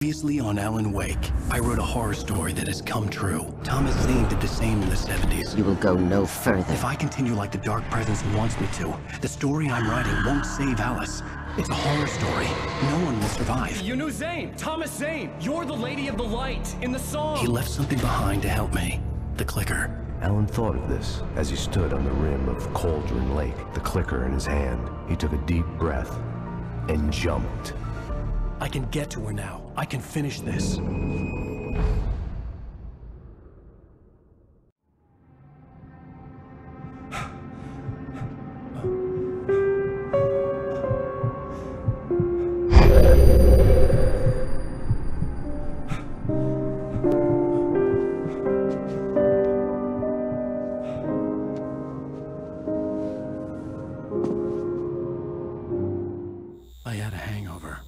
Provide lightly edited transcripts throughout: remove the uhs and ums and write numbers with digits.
Previously on Alan Wake, I wrote a horror story that has come true. Thomas Zane did the same in the 70s. You will go no further. If I continue like the Dark Presence wants me to, the story I'm writing won't save Alice. It's a horror story. No one will survive. You knew Zane! Thomas Zane! You're the Lady of the Light in the song! He left something behind to help me. The clicker. Alan thought of this as he stood on the rim of Cauldron Lake, the clicker in his hand. He took a deep breath and jumped. I can get to her now. I can finish this. I had a hangover.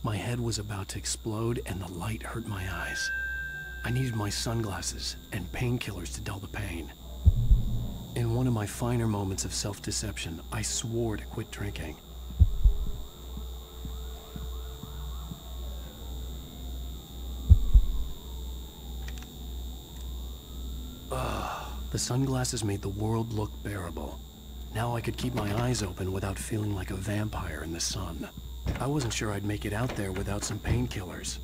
My head was about to explode and the light hurt my eyes. I needed my sunglasses and painkillers to dull the pain. In one of my finer moments of self-deception, I swore to quit drinking. The sunglasses made the world look bearable. Now I could keep my eyes open without feeling like a vampire in the sun. I wasn't sure I'd make it out there without some painkillers.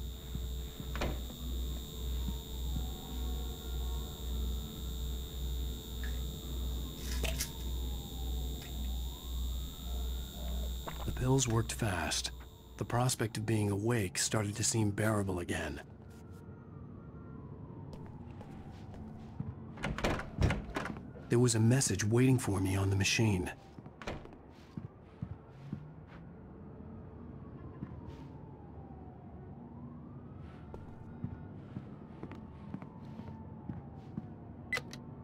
The pills worked fast. The prospect of being awake started to seem bearable again. There was a message waiting for me on the machine.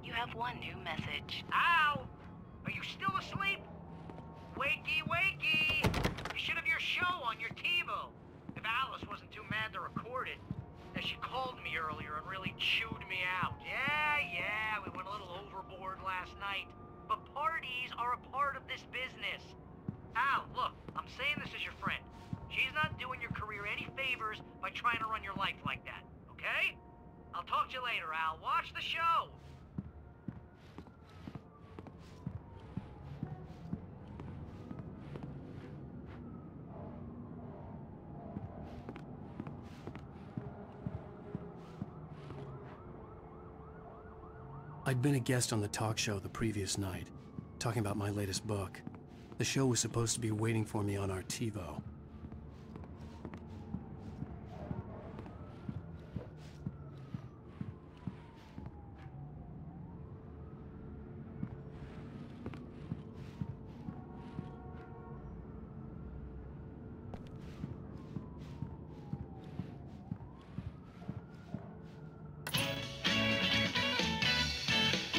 You have one new message. Al! Are you still asleep? Wakey, wakey! You should have your show on your TiVo. If Alice wasn't too mad to record it. As she called me earlier and really chewed me out. Yeah, we went a little overboard last night. But parties are a part of this business. Al, look, I'm saying this as your friend. She's not doing your career any favors by trying to run your life like that, okay? I'll talk to you later, Al. Watch the show! I'd been a guest on the talk show the previous night, talking about my latest book. The show was supposed to be waiting for me on our TiVo.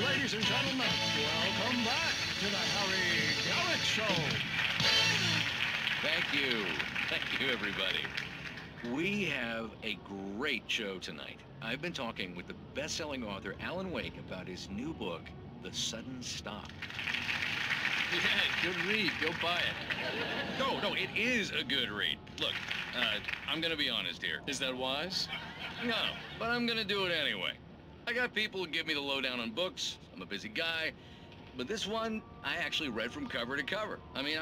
Ladies and gentlemen, welcome back to the Harry Garrett Show. Thank you. Thank you, everybody. We have a great show tonight. I've been talking with the best-selling author Alan Wake about his new book, The Sudden Stop. Yeah, good read. Go buy it. No, it is a good read. Look, I'm gonna be honest here. Is that wise? No, but I'm gonna do it anyway. I got people who give me the lowdown on books. I'm a busy guy. But this one, I actually read from cover to cover. I mean,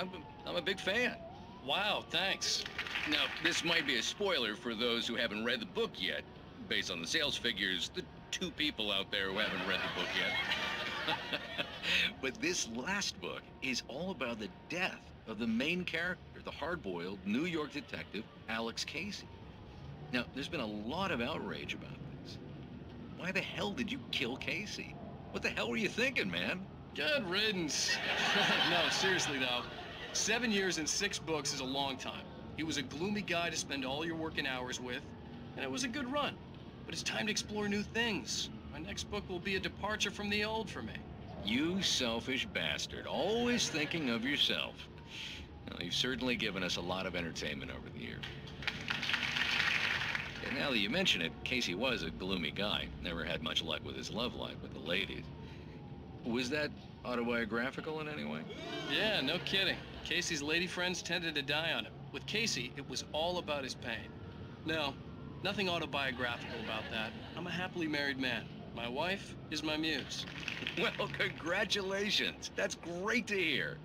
I'm a big fan. Wow, thanks. Now, this might be a spoiler for those who haven't read the book yet. Based on the sales figures, the 2 people out there who haven't read the book yet. But this last book is all about the death of the main character, the hard-boiled New York detective, Alex Casey. Now, there's been a lot of outrage about this. Why the hell did you kill Casey? What the hell were you thinking, man? Good riddance. No, seriously though. 7 years and 6 books is a long time. He was a gloomy guy to spend all your working hours with, and it was a good run. But it's time to explore new things. My next book will be a departure from the old for me. You selfish bastard, always thinking of yourself. Well, you've certainly given us a lot of entertainment over the years. And now that you mention it, Casey was a gloomy guy. Never had much luck with his love life with the ladies. Was that autobiographical in any way? Yeah, no kidding. Casey's lady friends tended to die on him. With Casey, it was all about his pain. No, Nothing autobiographical about that. I'm a happily married man. My wife is my muse. Well, congratulations. That's great to hear.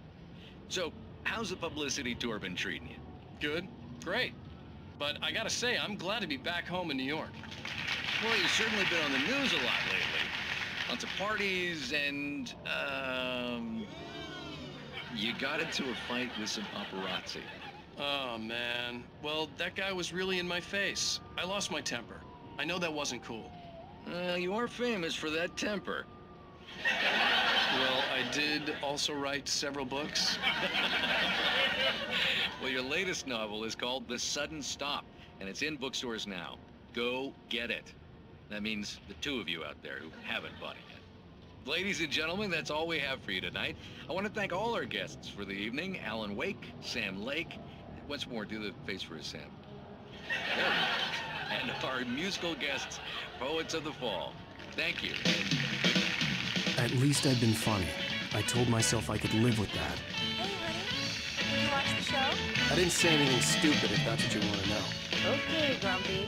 So, how's the publicity tour been treating you? Good? Great. But I gotta say, I'm glad to be back home in New York. Well, you've certainly been on the news a lot lately. Lots of parties and, you got into a fight with some paparazzi. Oh, man. Well, that guy was really in my face. I lost my temper. I know that wasn't cool. You are famous for that temper. Well, I did also write several books. Well, your latest novel is called The Sudden Stop, and it's in bookstores now. Go get it. That means the two of you out there who haven't bought it yet. Ladies and gentlemen, that's all we have for you tonight. I want to thank all our guests for the evening. Alan Wake, Sam Lake. Once more, do the face for a Sam. There we go. And our musical guests, Poets of the Fall. Thank you, and good night. At least I'd been funny. I told myself I could live with that. Hey, honey. Did you watch the show? I didn't say anything stupid if that's what you want to know. Okay, Grumpy.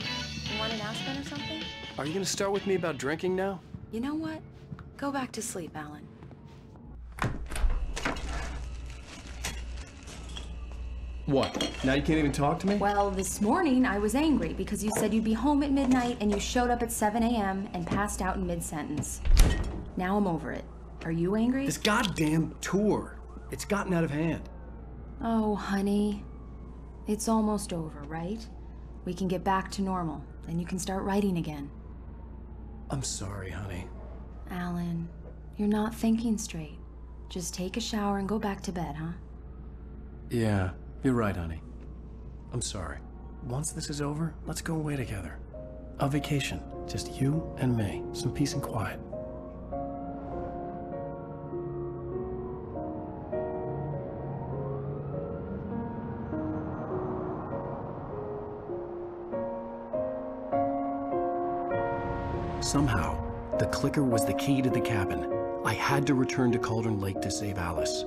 You want an aspirin or something? Are you going to start with me about drinking now? You know what? Go back to sleep, Alan. What? Now you can't even talk to me? Well, this morning I was angry because you said you'd be home at midnight and you showed up at 7 a.m. and passed out in mid-sentence. Now I'm over it. Are you angry? This goddamn tour. It's gotten out of hand. Oh, honey. It's almost over, right? We can get back to normal. Then you can start writing again. I'm sorry, honey. Alan, you're not thinking straight. Just take a shower and go back to bed, huh? Yeah, you're right, honey. I'm sorry. Once this is over, let's go away together. A vacation. Just you and me. Some peace and quiet. Somehow, the clicker was the key to the cabin. I had to return to Cauldron Lake to save Alice.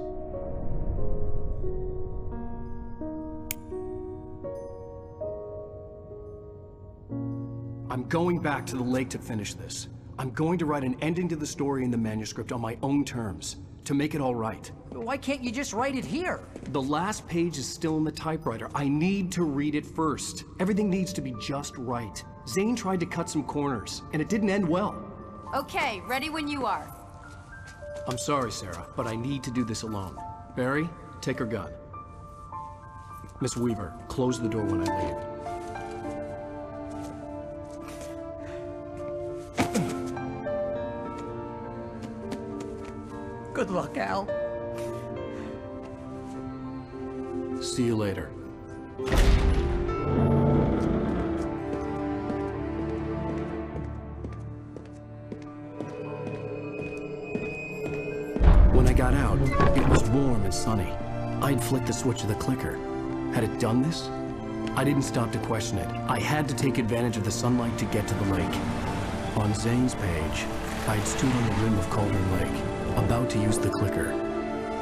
I'm going back to the lake to finish this. I'm going to write an ending to the story in the manuscript on my own terms, to make it all right. Why can't you just write it here? The last page is still in the typewriter. I need to read it first. Everything needs to be just right. Zane tried to cut some corners, and it didn't end well. Okay, ready when you are. I'm sorry, Sarah, but I need to do this alone. Barry, take her gun. Miss Weaver, close the door when I leave. Good luck, Al. See you later. When I got out, it was warm and sunny. I'd flicked the switch of the clicker. Had it done this? I didn't stop to question it. I had to take advantage of the sunlight to get to the lake. On Zane's page, I'd stood on the rim of Cauldron Lake, about to use the clicker.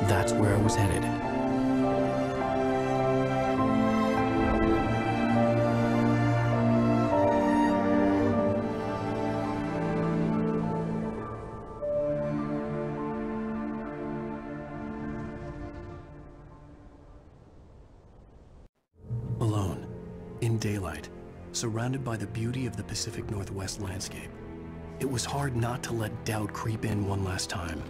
That's where I was headed. Alone, in daylight, surrounded by the beauty of the Pacific Northwest landscape. It was hard not to let doubt creep in one last time.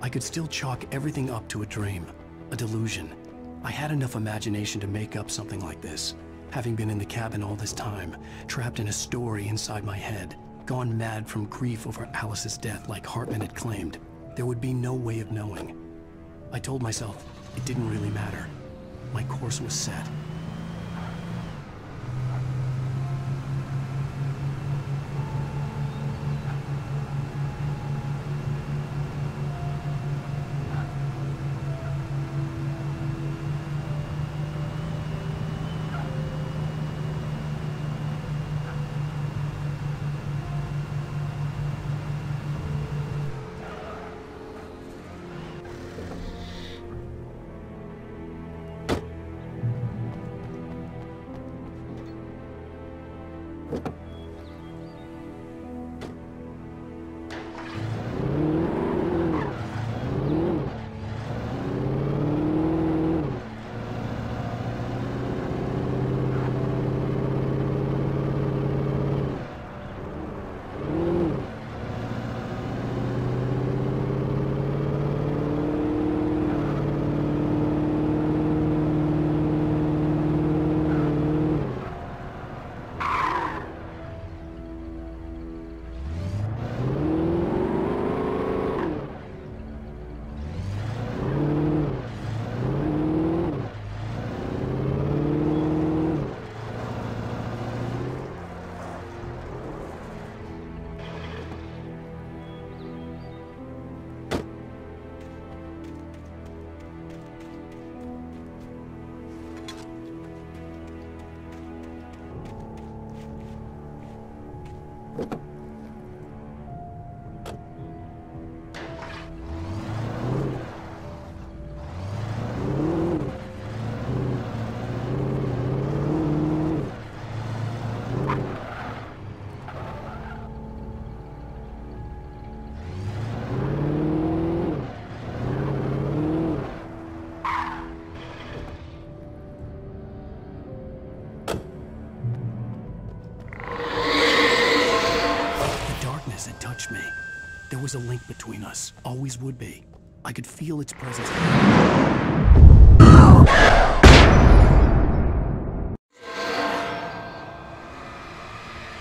I could still chalk everything up to a dream, a delusion. I had enough imagination to make up something like this, having been in the cabin all this time, trapped in a story inside my head, gone mad from grief over Alice's death like Hartman had claimed. There would be no way of knowing. I told myself it didn't really matter. My course was set. Me. There was a link between us, always would be. I could feel its presence.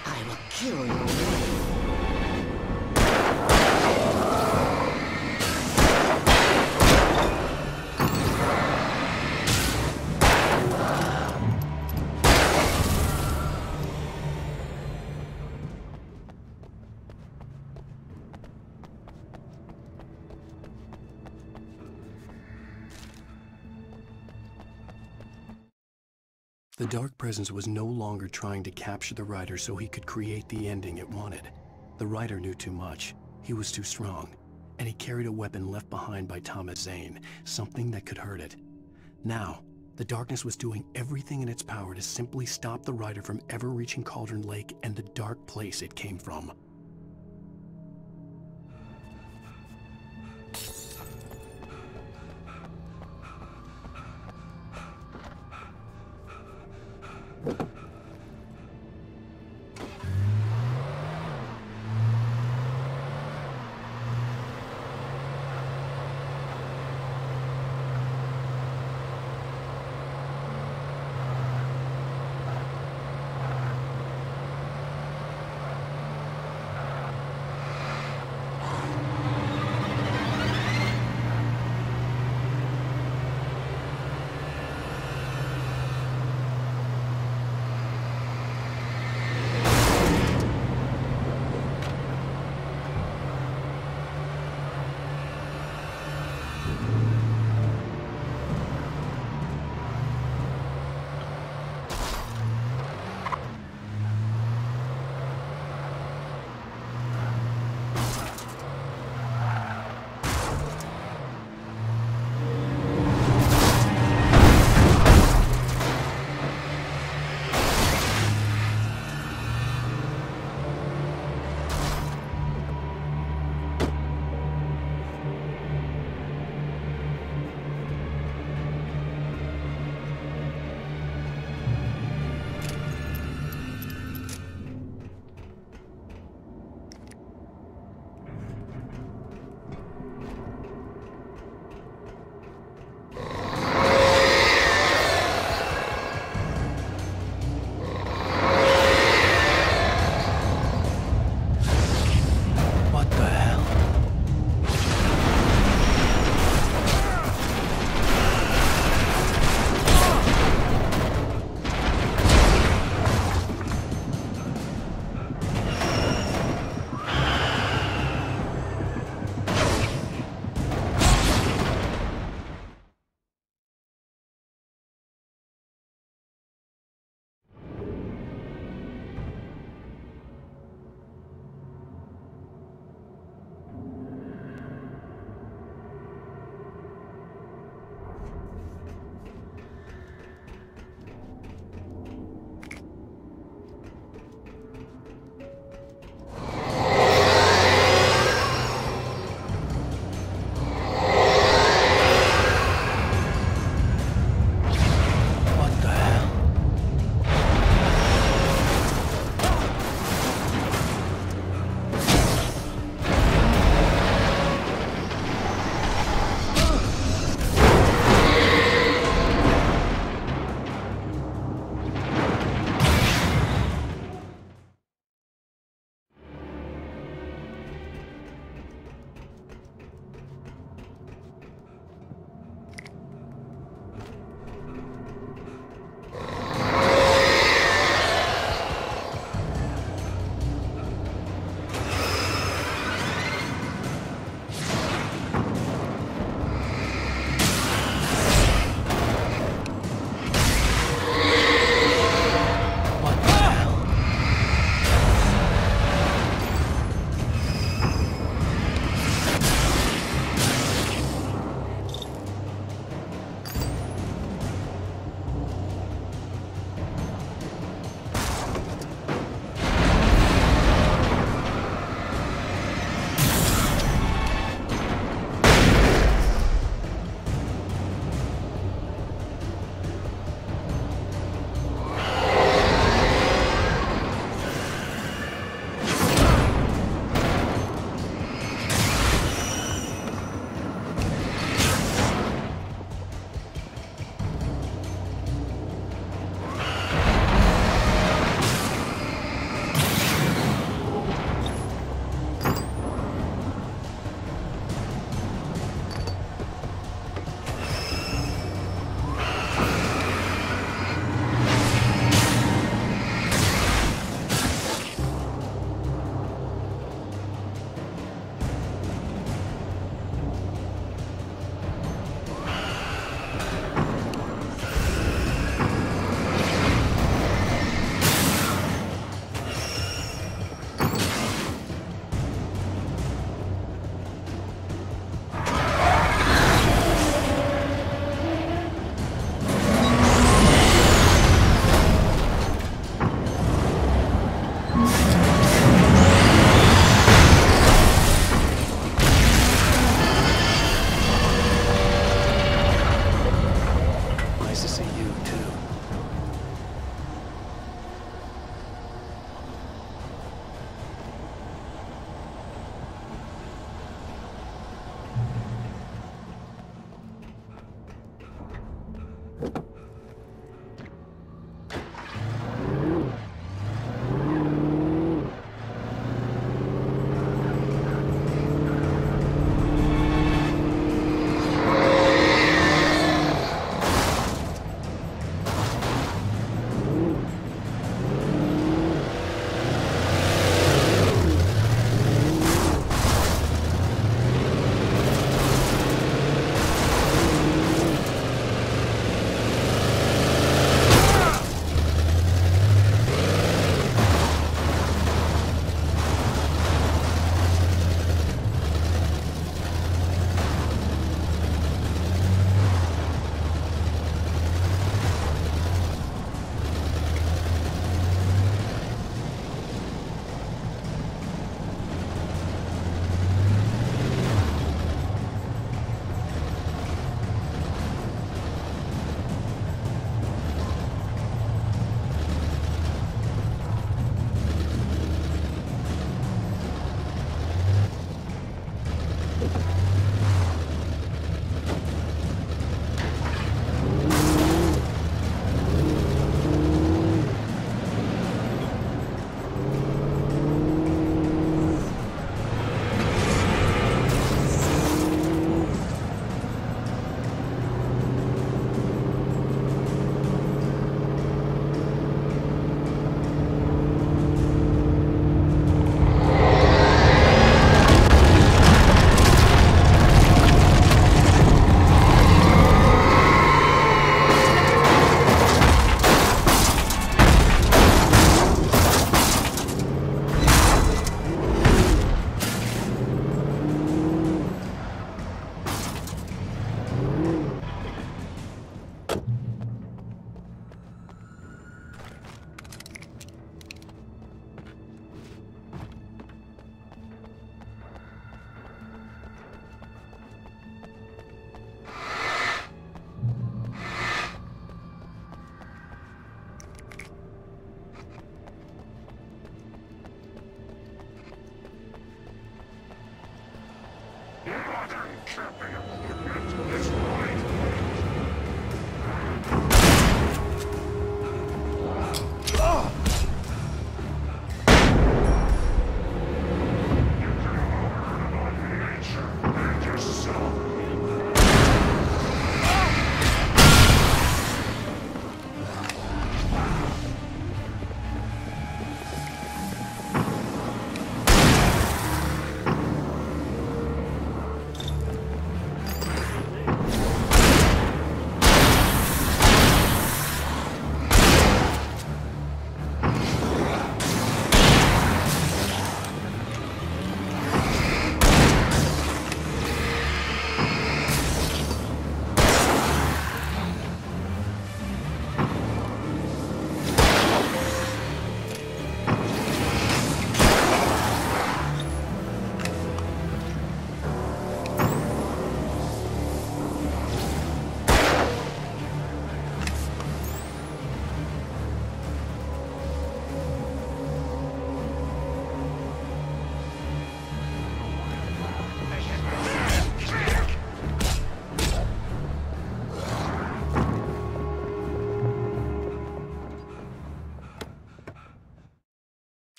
I will kill you. The Dark Presence was no longer trying to capture the Rider so he could create the ending it wanted. The Rider knew too much. He was too strong. And he carried a weapon left behind by Thomas Zane, something that could hurt it. Now, the darkness was doing everything in its power to simply stop the Rider from ever reaching Cauldron Lake and the dark place it came from.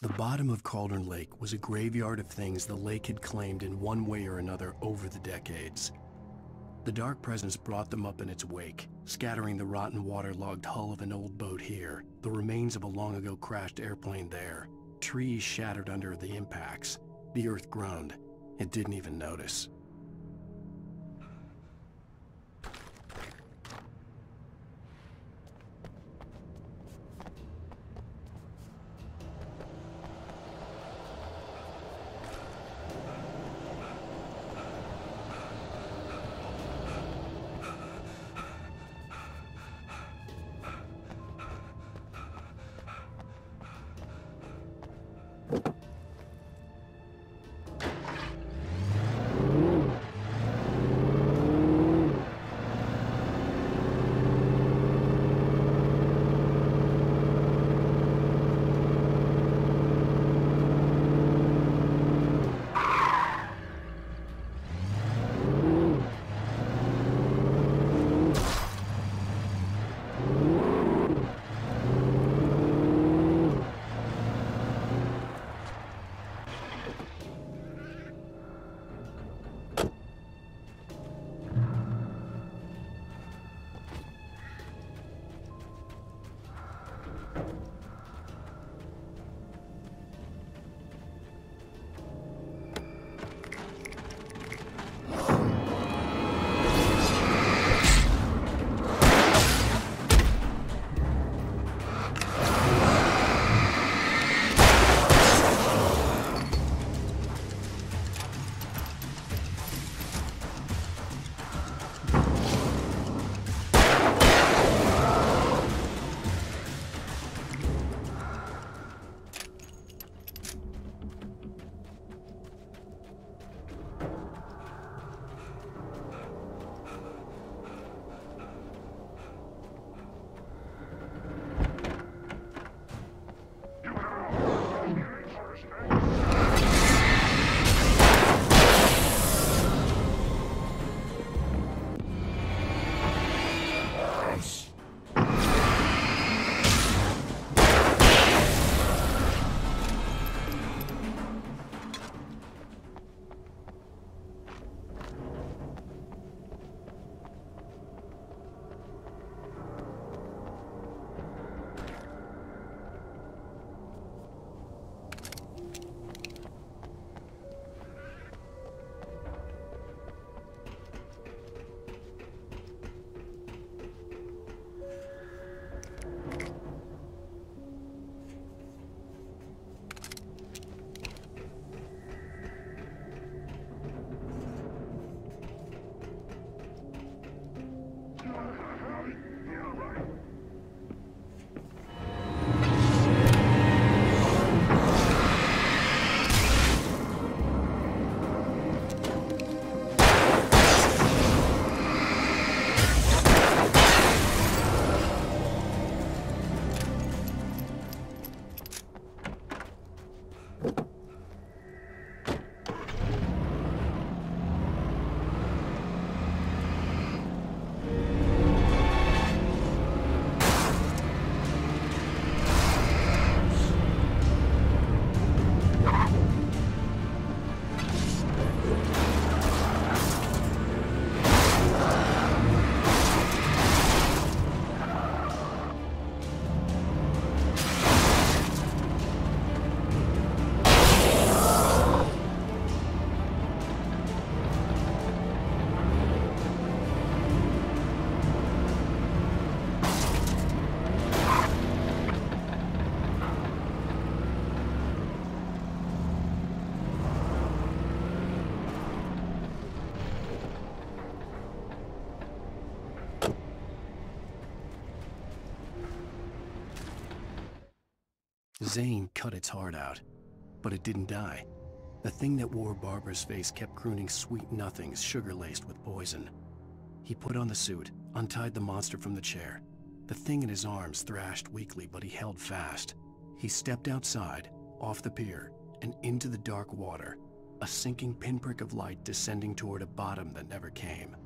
The bottom of Cauldron Lake was a graveyard of things the lake had claimed in one way or another over the decades. The dark presence brought them up in its wake, scattering the rotten waterlogged hull of an old boat here, the remains of a long-ago crashed airplane there, trees shattered under the impacts. The earth groaned. It didn't even notice. Zane cut its heart out, but it didn't die. The thing that wore Barbara's face kept crooning sweet nothings sugar-laced with poison. He put on the suit, untied the monster from the chair. The thing in his arms thrashed weakly, but he held fast. He stepped outside, off the pier, and into the dark water, a sinking pinprick of light descending toward a bottom that never came.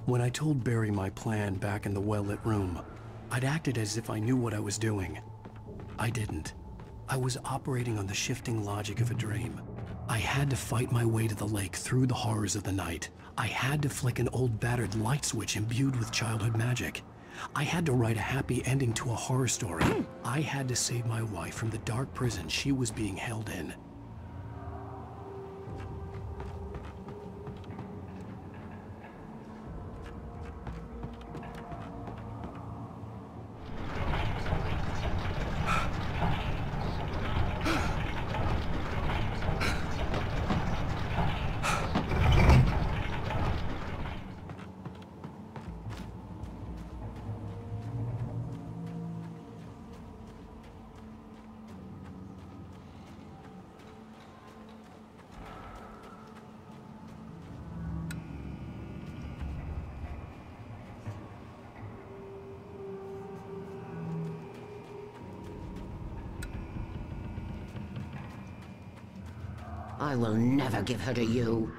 When I told Barry my plan back in the well-lit room, I'd acted as if I knew what I was doing. I didn't. I was operating on the shifting logic of a dream. I had to fight my way to the lake through the horrors of the night. I had to flick an old battered light switch imbued with childhood magic. I had to write a happy ending to a horror story. I had to save my wife from the dark prison she was being held in. I will never give her to you.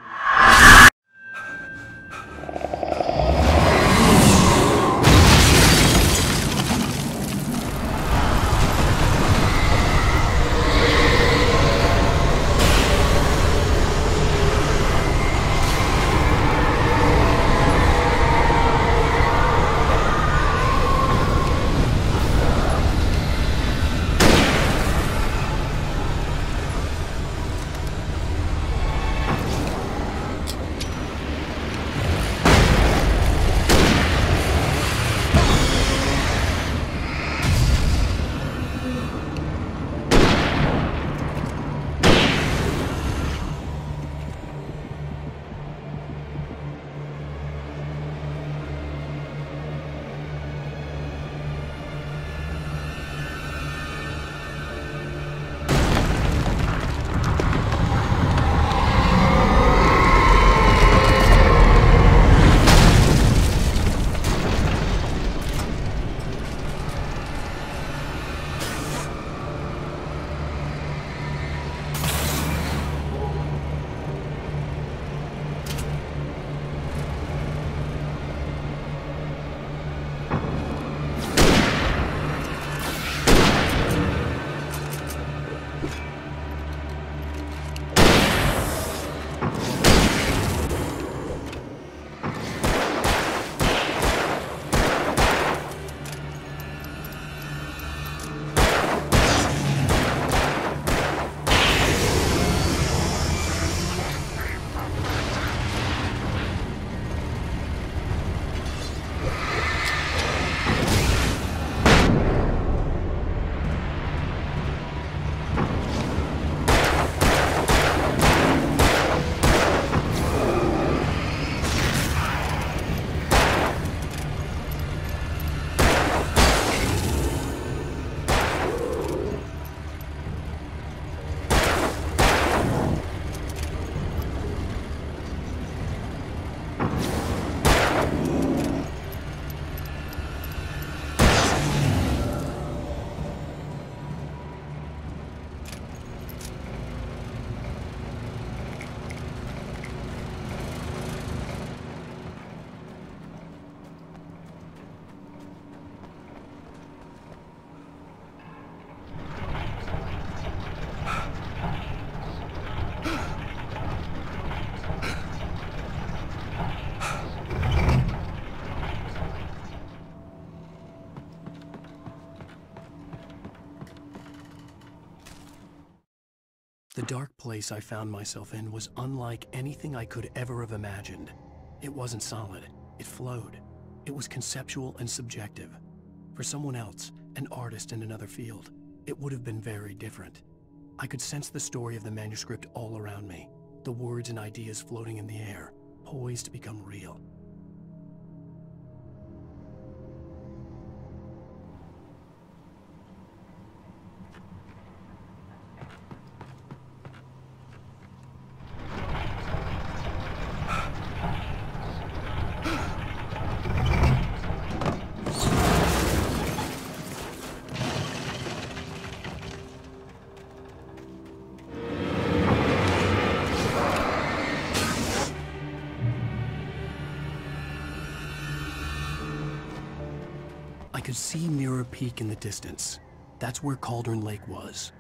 The dark place I found myself in was unlike anything I could ever have imagined. It wasn't solid. It flowed. It was conceptual and subjective. For someone else, an artist in another field, it would have been very different. I could sense the story of the manuscript all around me, the words and ideas floating in the air, poised to become real. I could see Mirror Peak in the distance. That's where Cauldron Lake was.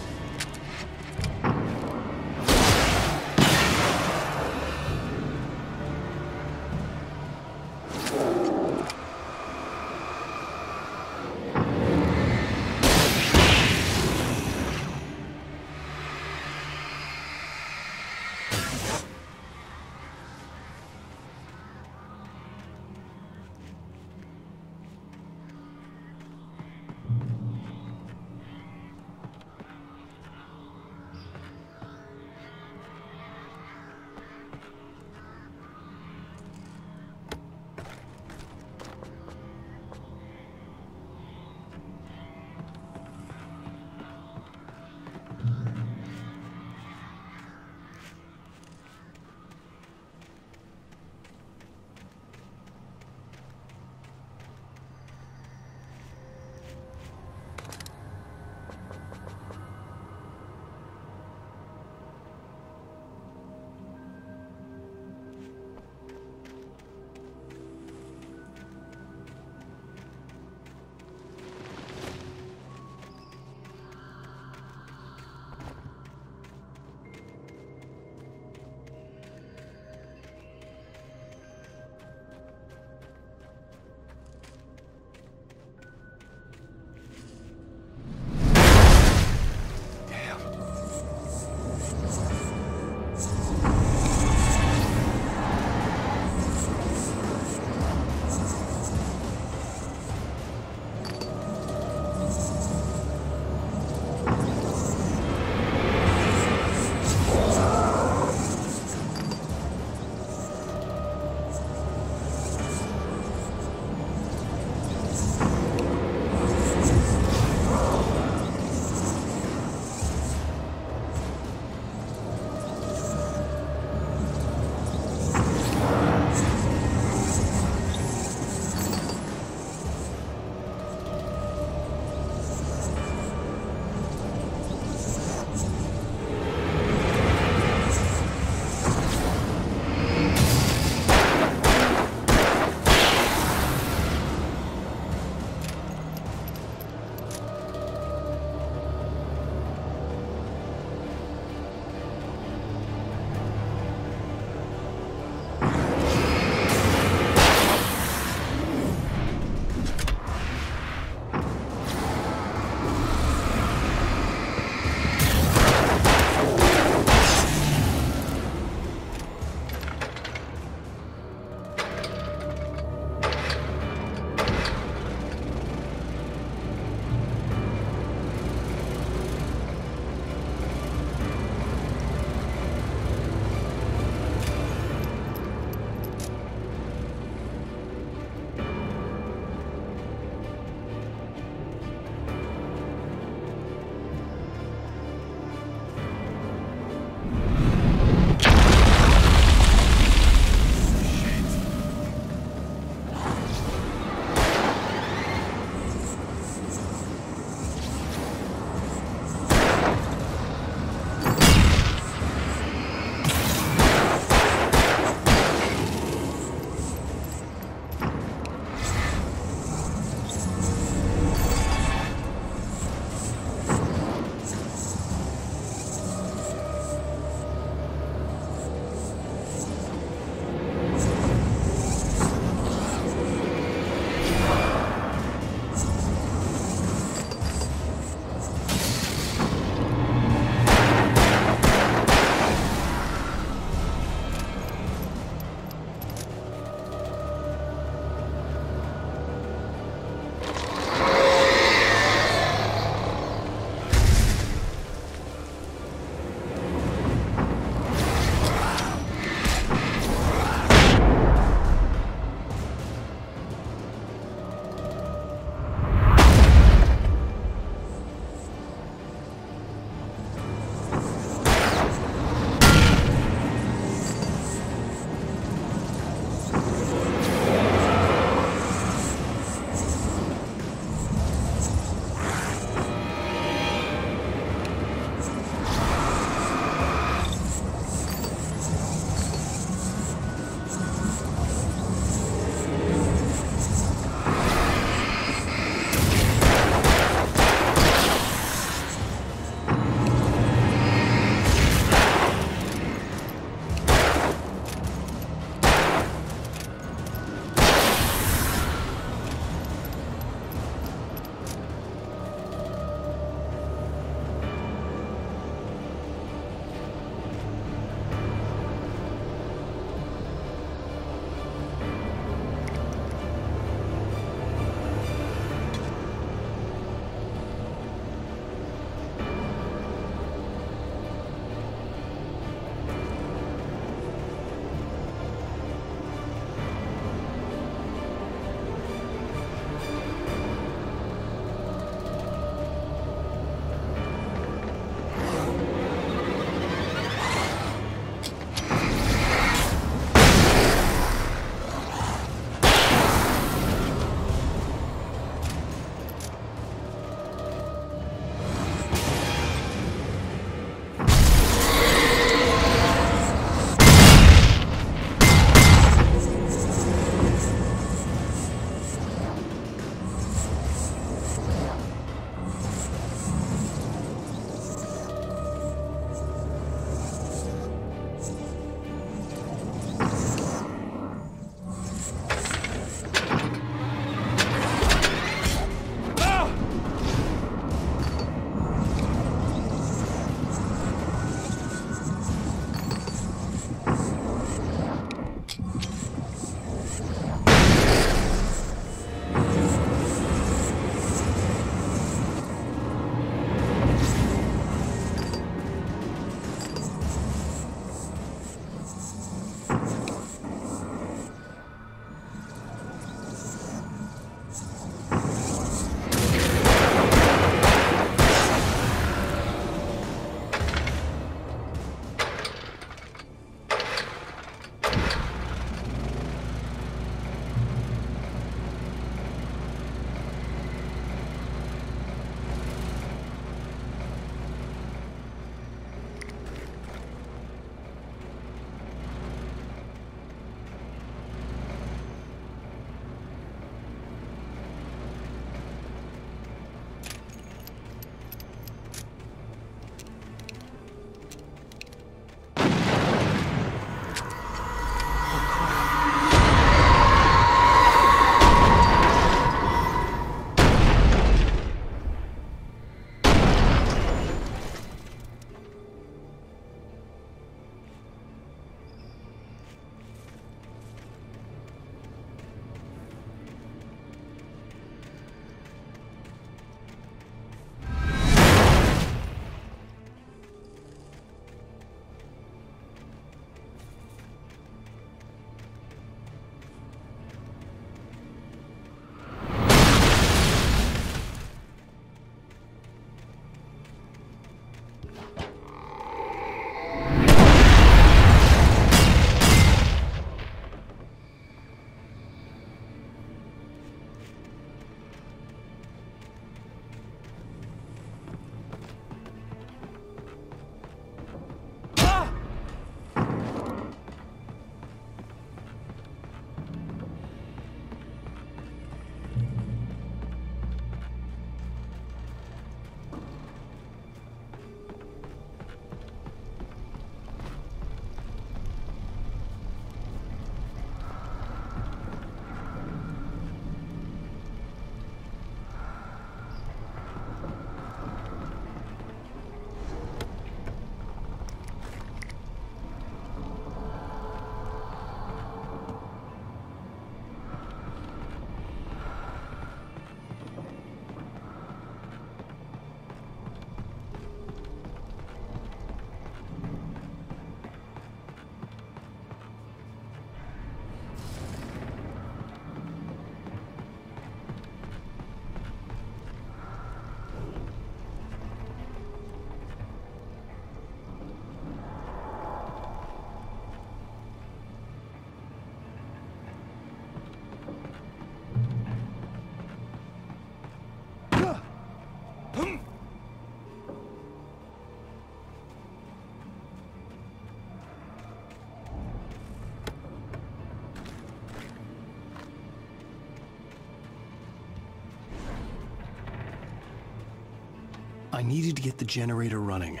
I needed to get the generator running.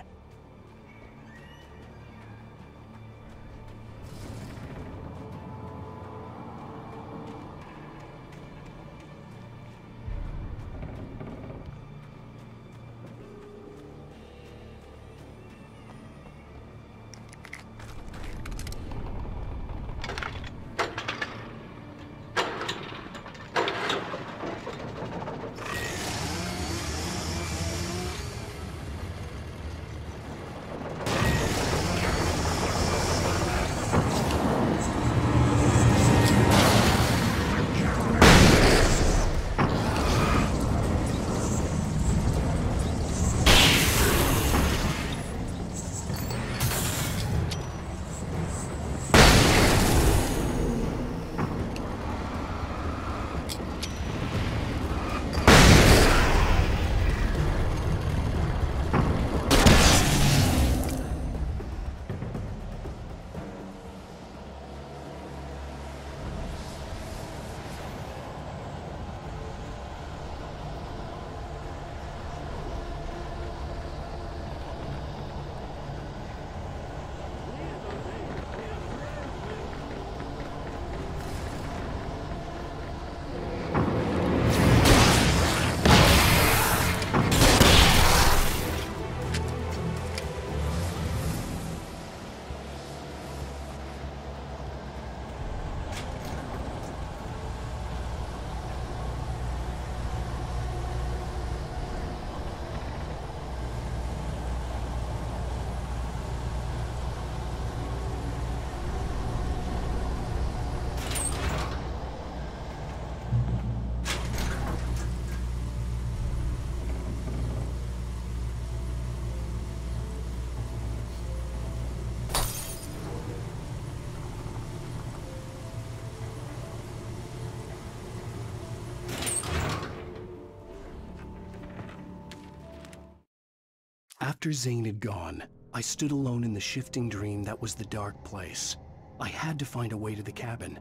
After Zane had gone, I stood alone in the shifting dream that was the dark place. I had to find a way to the cabin.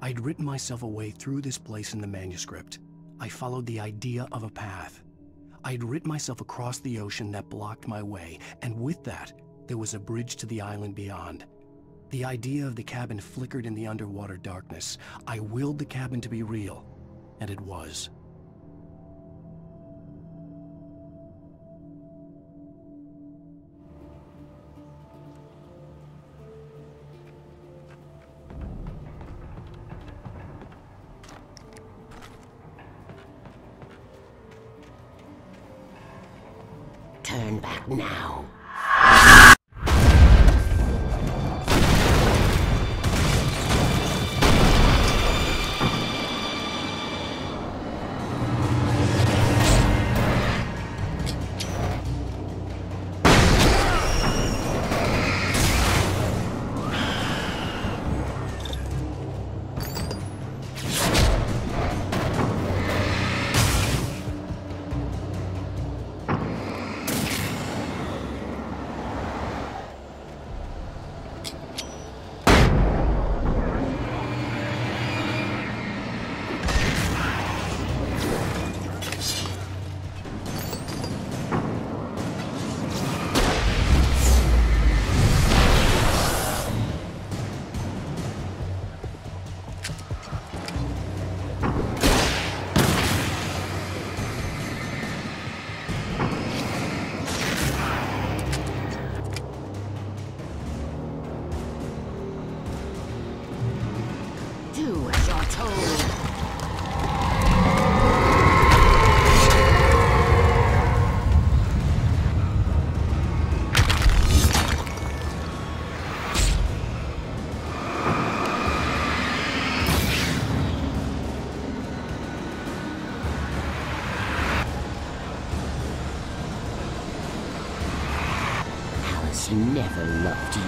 I'd written myself a way through this place in the manuscript. I followed the idea of a path. I'd written myself across the ocean that blocked my way, and with that, there was a bridge to the island beyond. The idea of the cabin flickered in the underwater darkness. I willed the cabin to be real, and it was. Turn back now. Do as you're told. Alice never loved you.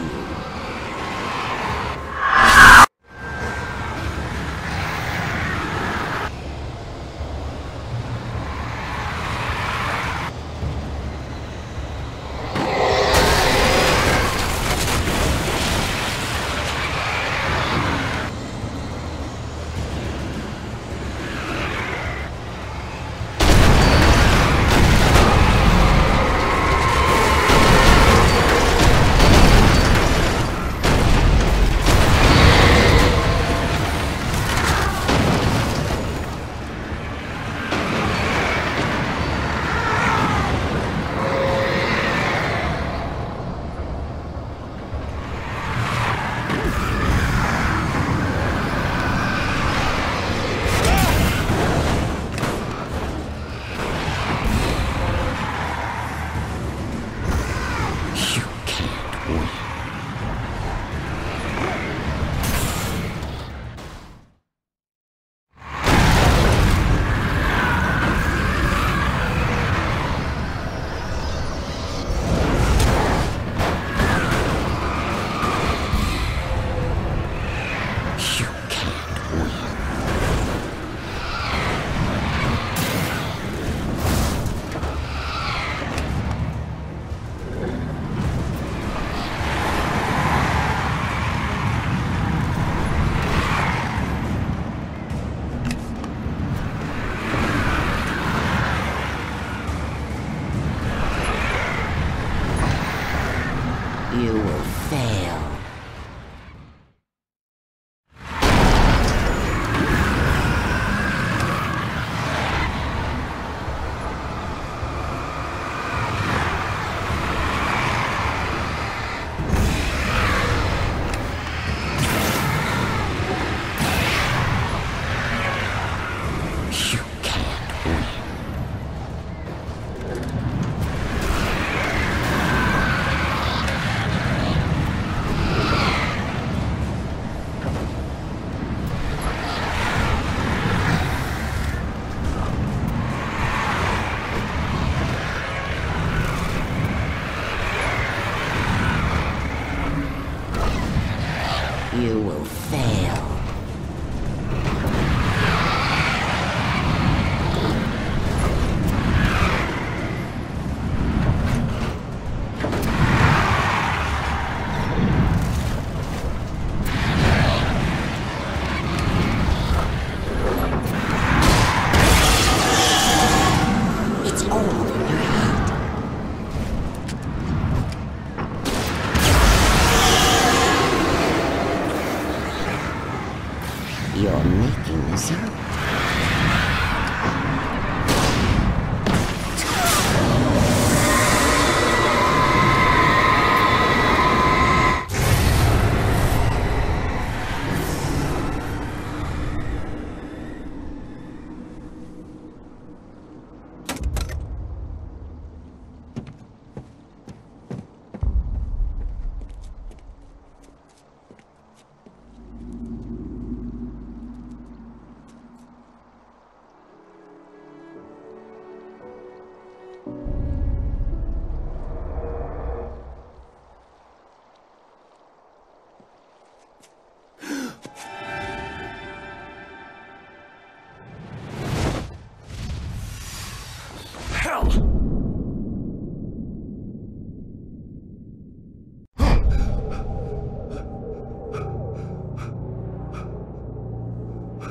hell?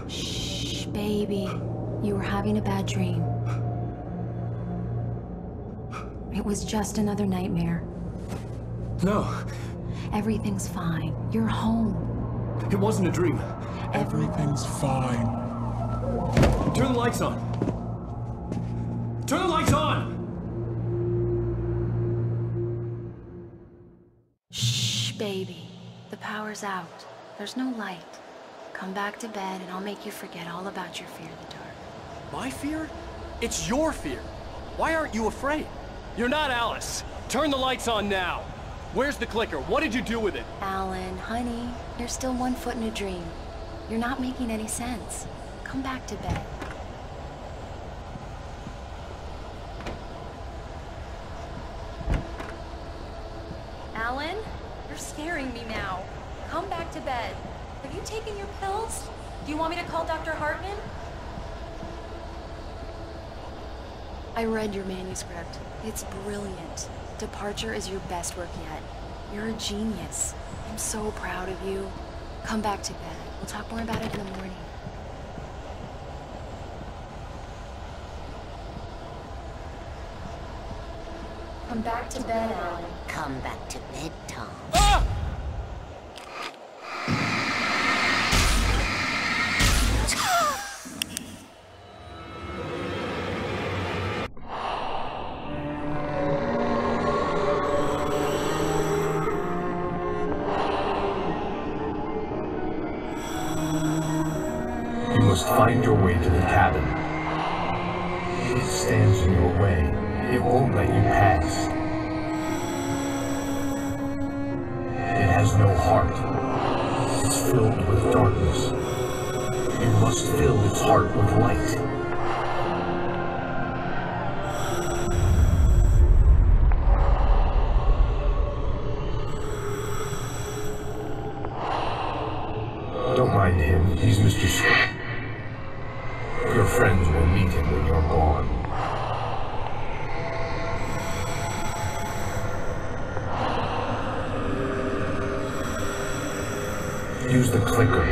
Shh, baby. You were having a bad dream. It was just another nightmare. No, Everything's fine. You're home. it wasn't a dream. Everything's fine. Turn the lights on. Turn the lights on! Shh, baby. The power's out. There's no light. Come back to bed and I'll make you forget all about your fear of the dark. My fear? It's your fear. Why aren't you afraid? You're not Alice. Turn the lights on now. Where's the clicker? What did you do with it? Alan, honey, you're still 1 foot in a dream. You're not making any sense. Come back to bed. Alan, you're scaring me now. Come back to bed. Have you taken your pills? Do you want me to call Dr. Hartman? I read your manuscript. It's brilliant. Departure is your best work yet. You're a genius. I'm so proud of you. Come back to bed. We'll talk more about it in the morning. Come back to bed, Alan. Come back to bed, Tom. Ah! You must find your way to the cabin. It stands in your way. It won't let you pass. It has no heart. It's filled with darkness. You must fill its heart with light. Don't mind him. He's Mr. Scott. Your friends will meet him when you're gone. Use the clicker.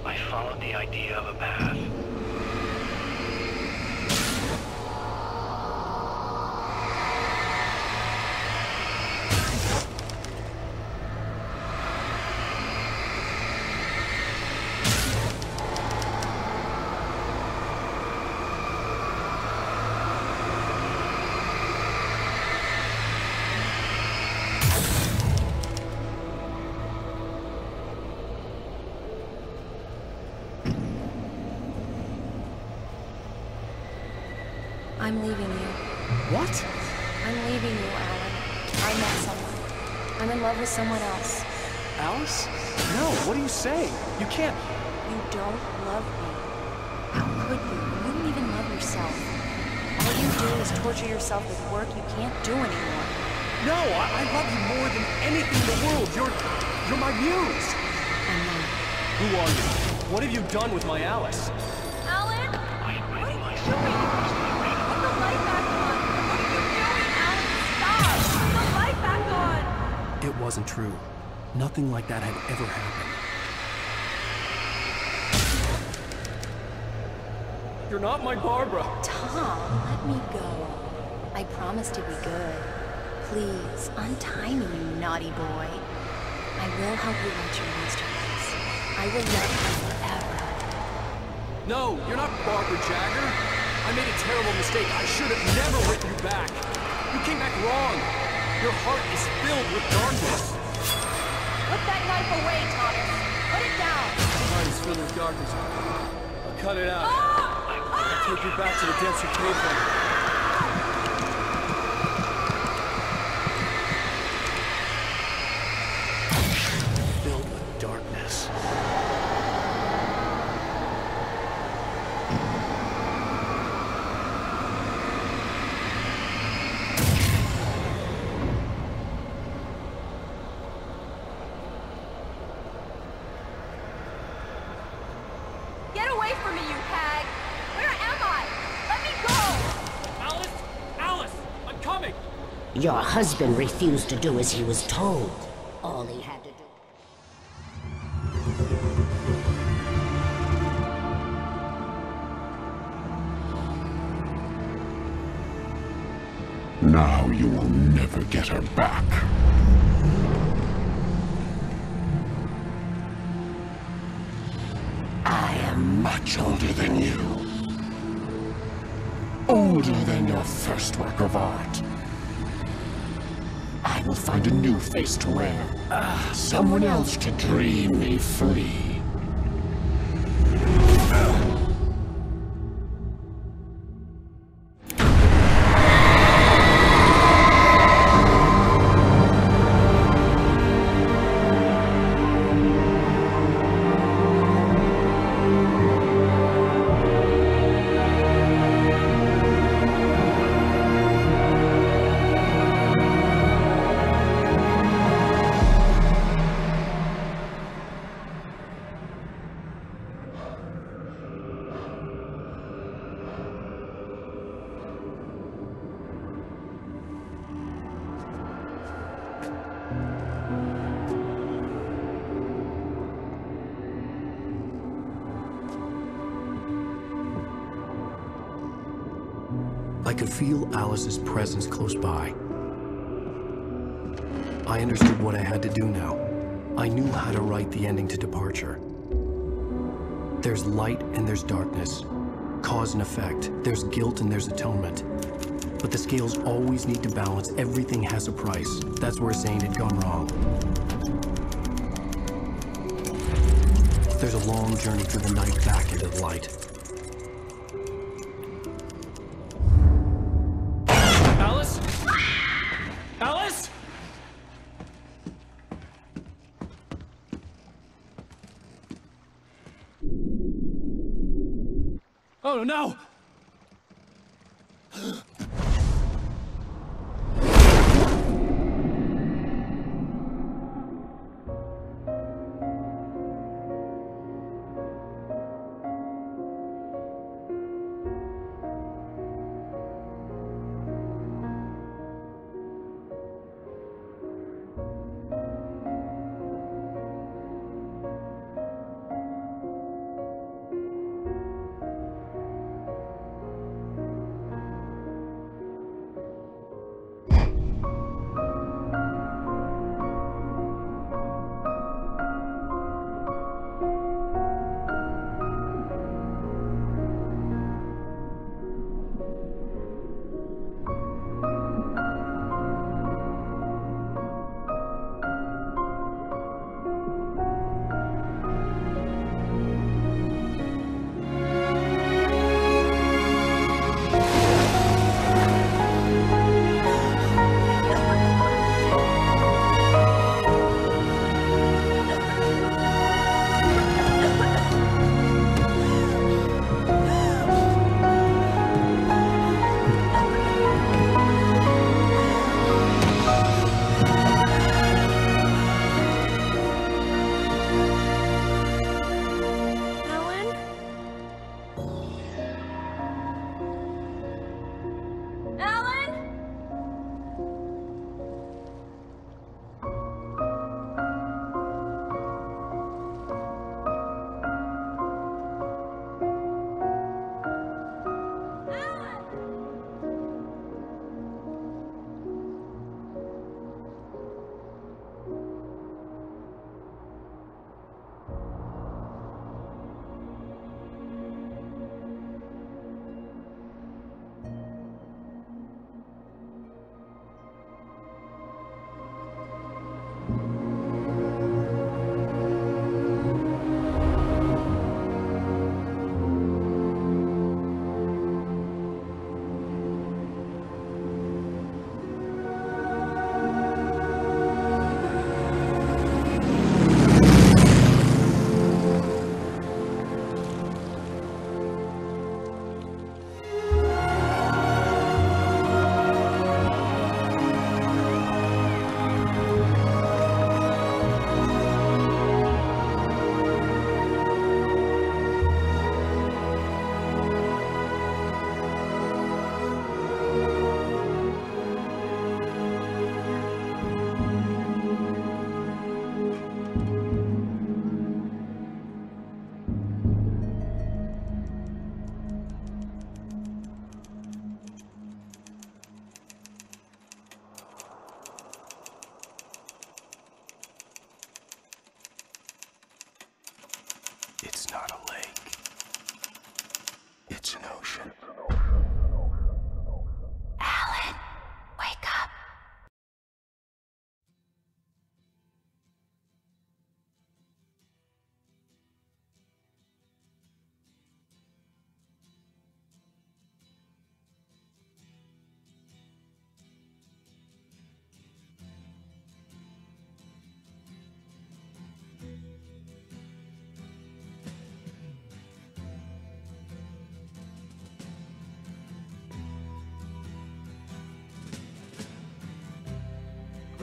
I followed the idea of a path. I'm leaving you. What? I'm leaving you, Alan. I met someone. I'm in love with someone else. Alice? No, what are you saying? You can't... You don't love me. How could you? You don't even love yourself. All you do is torture yourself with work you can't do anymore. No, I love you more than anything in the world. You're my muse. I'm not. Who are you? What have you done with my Alice? Alan? What are you doing? Put the light back on. What are you doing, Alan? Stop! Put the light back on! It wasn't true. Nothing like that had ever happened. You're not my Barbara. Tom, let me go. I promise to be good. Please, untie me, you naughty boy. I will help you write your masterpiece. I will love you forever. No, you're not Barbara Jagger. I made a terrible mistake. I should have never written you back. You came back wrong. Your heart is filled with darkness. Put that knife away, Thomas. Put it down. My heart is filled with darkness. I'll cut it out. I'll take you back to the Dempsey caveman. Filled with darkness. Get away from me, you hag! Where am I? Let me go! Alice! Alice! I'm coming! Your husband refused to do as he was told. All he had to do... Now you will never get her back. I am much older than you. Older than your first work of art. I will find a new face to wear. Someone else to dream me free. I could feel Alice's presence close by. I understood what I had to do now. I knew how to write the ending to Departure. There's light and there's darkness. Cause and effect. There's guilt and there's atonement. But the scales always need to balance. Everything has a price. That's where Zane had gone wrong. There's a long journey through the night back into the light. Alice? Alice? Oh no!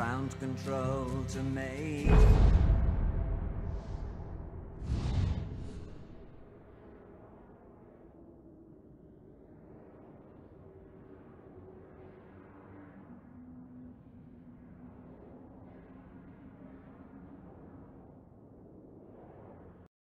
ground control to me.